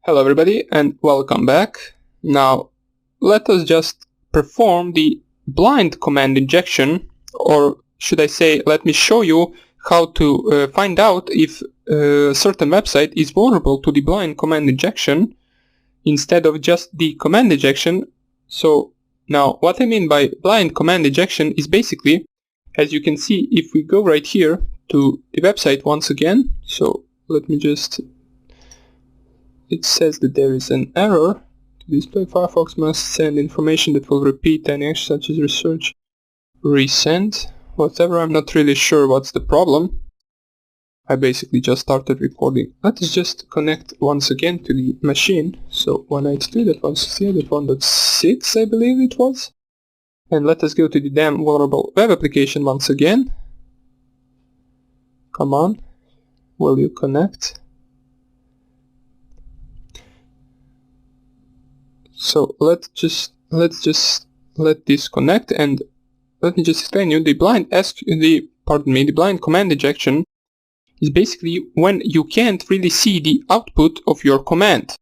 Hello everybody and welcome back. Now let us just perform the blind command injection, or should I say, let me show you how to find out if a certain website is vulnerable to the blind command injection instead of just the command injection. So now what I mean by blind command injection is basically, as you can see, if we go right here to the website once again, so let me just, it says that there is an error. To display, Firefox must send information that will repeat any action such as research, resend, whatever. I'm not really sure what's the problem. I basically just started recording. Let us just connect once again to the machine. So 192.168.1.6 I believe it was. And let us go to the damn vulnerable web application once again. Come on, will you connect? So let's just let this connect, and let me just explain you the blind command injection is basically when you can't really see the output of your command.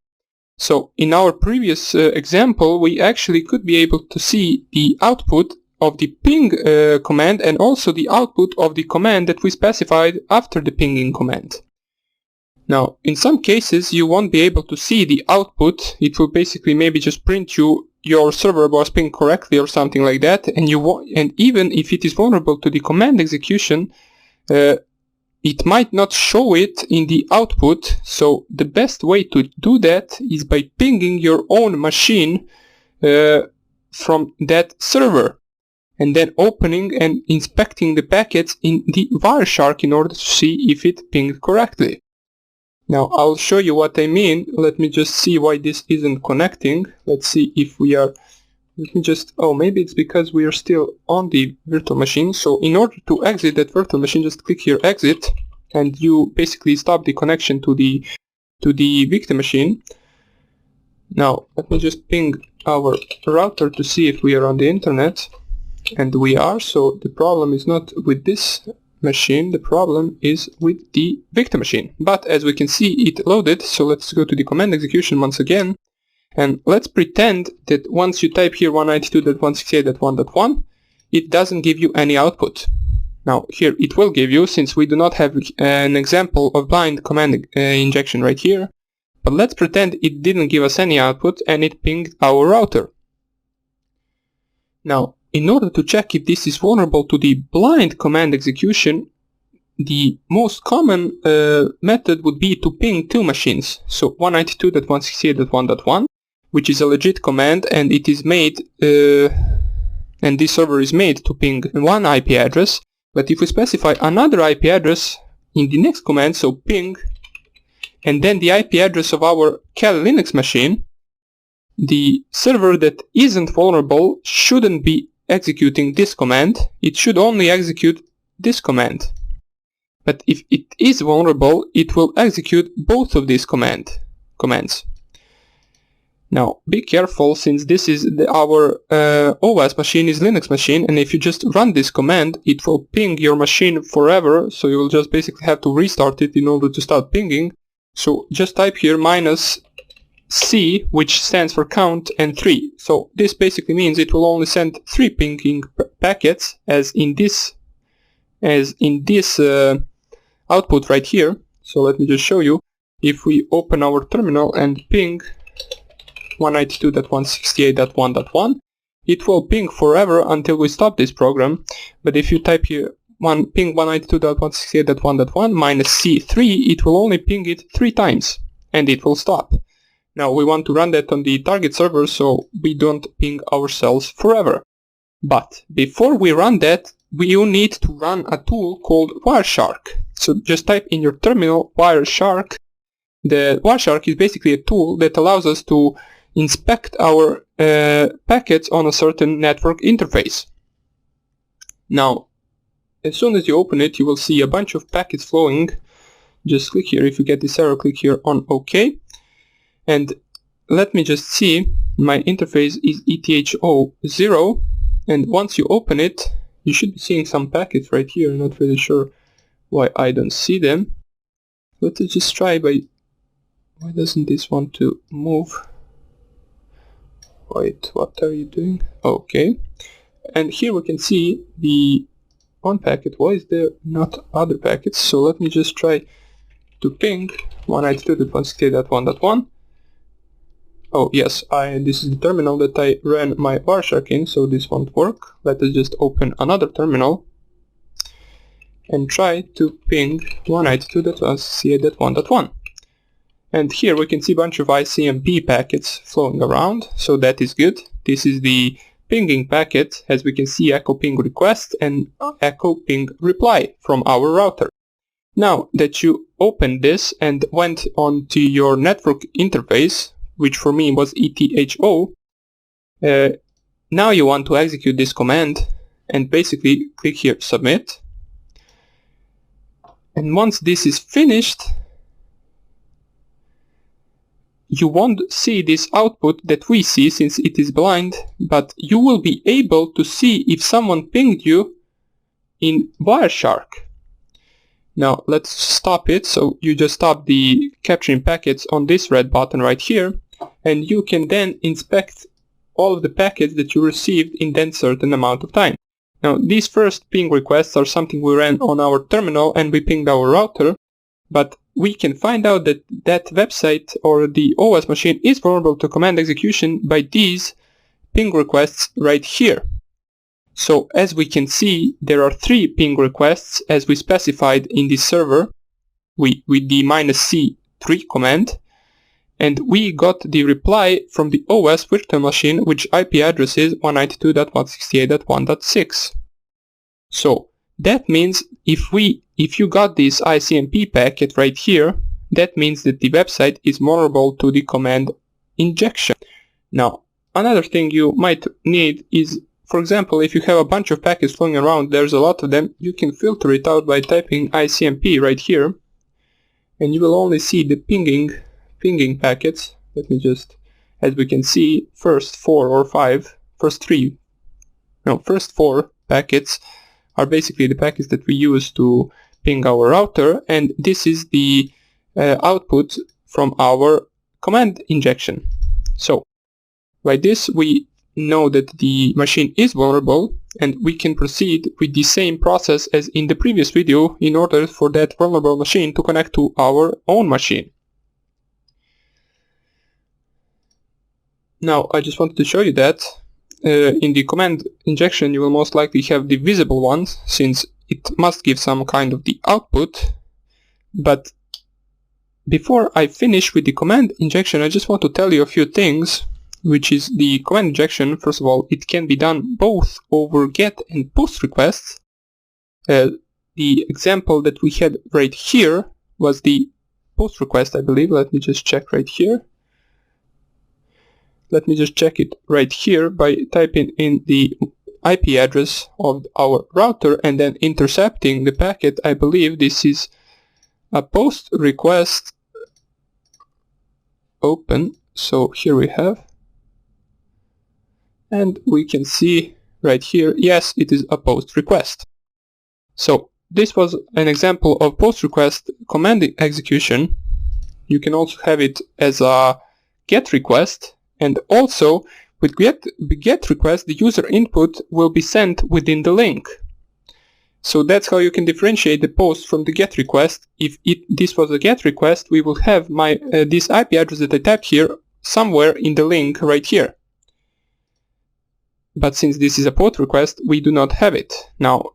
So in our previous example, we actually could be able to see the output of the ping command and also the output of the command that we specified after the pinging command. Now, in some cases you won't be able to see the output. It will basically maybe just print you your server was pinged correctly or something like that, and even if it is vulnerable to the command execution, it might not show it in the output. So the best way to do that is by pinging your own machine from that server, and then opening and inspecting the packets in the Wireshark in order to see if it pinged correctly. Now I'll show you what I mean. Let me just see why this isn't connecting. Let's see if we are, maybe it's because we are still on the virtual machine. So in order to exit that virtual machine, just click here exit, and you basically stop the connection to the victim machine. Now let me just ping our router to see if we are on the internet, and we are. So the problem is not with this machine, the problem is with the victim machine. But as we can see, it loaded. So let's go to the command execution once again, and let's pretend that once you type here 192.168.1.1, it doesn't give you any output. Now here it will give you, since we do not have an example of blind command injection right here. But let's pretend it didn't give us any output and it pinged our router. Now, in order to check if this is vulnerable to the blind command execution, the most common method would be to ping two machines. So 192.168.1.1, which is a legit command, and it is made, and this server is made to ping one IP address. But if we specify another IP address in the next command, so ping, and then the IP address of our Kali Linux machine, the server that isn't vulnerable shouldn't be executing this command. It should only execute this command. But if it is vulnerable, it will execute both of these commands. Now be careful, since this is our OS machine is Linux machine, and if you just run this command, it will ping your machine forever. So you will just basically have to restart it in order to start pinging. So just type here -C, which stands for count, and 3. So this basically means it will only send 3 pinging packets, as in this output right here. So let me just show you. If we open our terminal and ping 192.168.1.1, it will ping forever until we stop this program. But if you type here ping 192.168.1.1 -C3, it will only ping it 3 times and it will stop. Now we want to run that on the target server so we don't ping ourselves forever. But before we run that, we will need to run a tool called Wireshark. So just type in your terminal Wireshark. The Wireshark is basically a tool that allows us to inspect our packets on a certain network interface. Now, as soon as you open it, you will see a bunch of packets flowing. Just click here. If you get this error, click here on OK. And let me just see, my interface is ETH0, and once you open it, you should be seeing some packets right here. I'm not really sure why I don't see them. Let's just try by Why doesn't this want to move? Wait, what are you doing? Okay. And here we can see the one packet. Why is there not other packets? So let me just try to ping 192.168.1.1. Oh yes, this is the terminal that I ran my Wireshark in, so this won't work. Let us just open another terminal and try to ping 192.168.1.1. And here we can see a bunch of ICMP packets flowing around, so that is good. This is the pinging packet, as we can see echo ping request and echo ping reply from our router. Now that you opened this and went onto your network interface, which for me was ETHO, now you want to execute this command and basically click here submit. And once this is finished, you won't see this output that we see since it is blind, but you will be able to see if someone pinged you in Wireshark. Now let's stop it. So you just stop the capturing packets on this red button right here, and you can then inspect all of the packets that you received in that certain amount of time. Now these first ping requests are something we ran on our terminal and we pinged our router, but we can find out that that website or the OS machine is vulnerable to command execution by these ping requests right here. So as we can see, there are 3 ping requests as we specified in this server with the -C3 command, and we got the reply from the OS virtual machine, which IP address is 192.168.1.6. So that means if you got this ICMP packet right here, that means that the website is vulnerable to the command injection. Now, another thing you might need is, for example, if you have a bunch of packets flowing around, there's a lot of them, you can filter it out by typing ICMP right here, and you will only see the pinging packets. Let me just, as we can see, first 4 packets are basically the packets that we use to ping our router, and this is the output from our command injection. So by this we know that the machine is vulnerable, and we can proceed with the same process as in the previous video in order for that vulnerable machine to connect to our own machine. Now I just wanted to show you that in the command injection you will most likely have the visible ones, since it must give some kind of the output. But before I finish with the command injection, I just want to tell you a few things, which is the command injection. First of all, it can be done both over GET and POST requests. The example that we had right here was the POST request, I believe. Let me just check right here. Let me just check it right here by typing in the IP address of our router and then intercepting the packet. I believe this is a POST request open. So here we have, and we can see right here, yes, it is a POST request. So this was an example of POST request command execution. You can also have it as a GET request. And also, with GET request, the user input will be sent within the link. So that's how you can differentiate the POST from the GET request. If this was a GET request, we will have this IP address that I typed here somewhere in the link right here. But since this is a POST request, we do not have it. Now,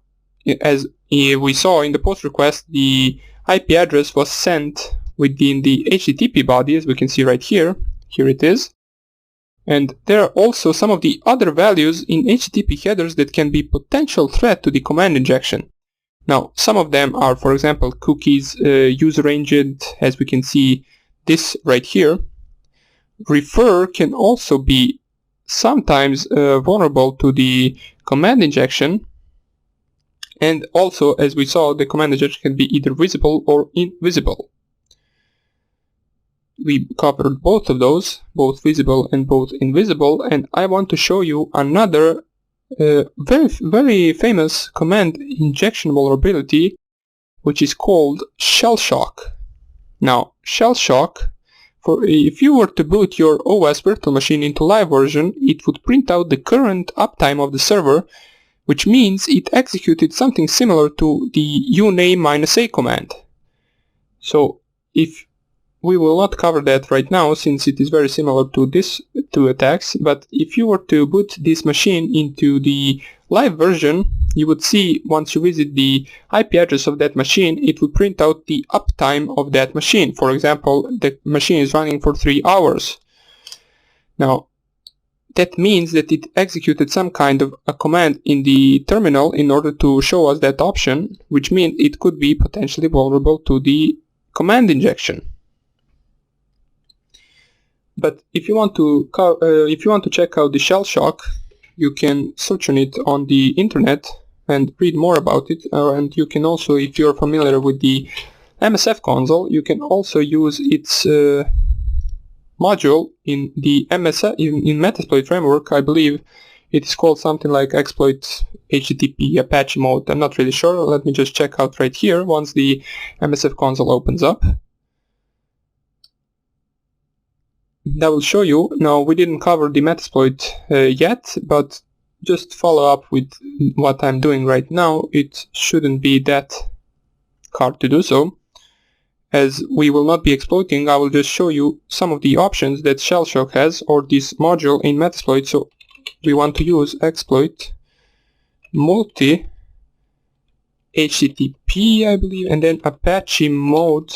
as we saw in the POST request, the IP address was sent within the HTTP body, as we can see right here. Here it is. And there are also some of the other values in HTTP headers that can be potential threat to the command injection. Now, some of them are, for example, cookies, user agent, as we can see this right here. Refer can also be sometimes vulnerable to the command injection. And also, as we saw, the command injection can be either visible or invisible. We covered both of those, both visible and both invisible, and I want to show you another very famous command injection vulnerability, which is called shell shock. Now, shell shock if you were to boot your OS virtual machine into live version, it would print out the current uptime of the server, which means it executed something similar to the uname-a command. So if we will not cover that right now, since it is very similar to these two attacks, but if you were to boot this machine into the live version, you would see once you visit the IP address of that machine, it will print out the uptime of that machine. For example, the machine is running for 3 hours. Now, that means that it executed some kind of a command in the terminal in order to show us that option, which means it could be potentially vulnerable to the command injection. But if you want to check out the shell shock, you can search on it on the internet and read more about it. And you can also, if you're familiar with the MSF console, you can also use its module in the in Metasploit framework. I believe it is called something like exploit HTTP Apache mode. I'm not really sure. Let me just check out right here once the MSF console opens up. That will show you. Now, we didn't cover the Metasploit yet, but just follow up with what I'm doing right now. It shouldn't be that hard to do so. As we will not be exploiting, I will just show you some of the options that Shellshock has, or this module in Metasploit. So we want to use exploit multi HTTP, I believe, and then Apache mode,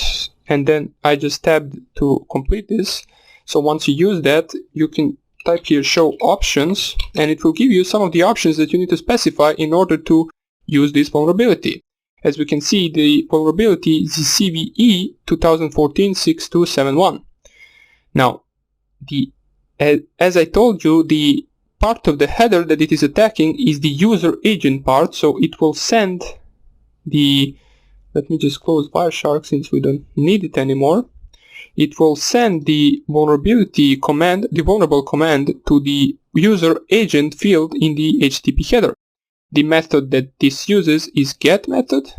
and then I just tabbed to complete this. So once you use that, you can type here show options, and it will give you some of the options that you need to specify in order to use this vulnerability. As we can see, the vulnerability is CVE 2014-6271. Now, as I told you, the part of the header that it is attacking is the user agent part, so it will send the... Let me just close Wireshark since we don't need it anymore. It will send the vulnerability command, the vulnerable command, to the user agent field in the HTTP header. The method that this uses is get method.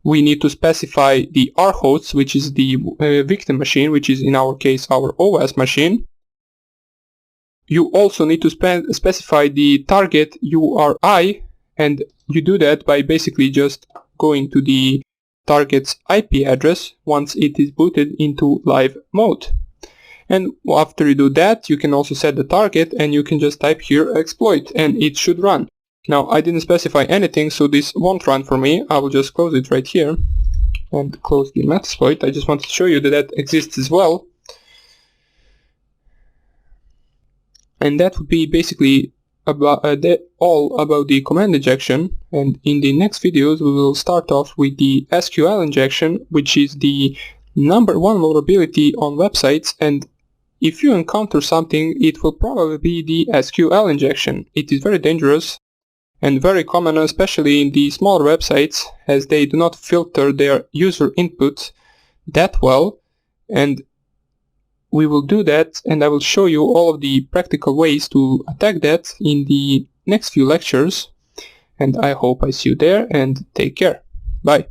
We need to specify the rhosts, which is the victim machine, which is in our case our OS machine. You also need to specify the target URI, and you do that by basically just going to the target's IP address once it is booted into live mode. And after you do that, you can also set the target, and you can just type here exploit, and it should run. Now, I didn't specify anything, so this won't run for me. I will just close it right here and close the Metasploit. I just wanted to show you that that exists as well. And that would be basically about all about the command injection. And in the next videos, we will start off with the SQL injection, which is the #1 vulnerability on websites. And if you encounter something, it will probably be the SQL injection. It is very dangerous and very common, especially in the smaller websites, as they do not filter their user input that well. And we will do that, and I will show you all of the practical ways to attack that in the next few lectures. And I hope I see you there, and take care. Bye.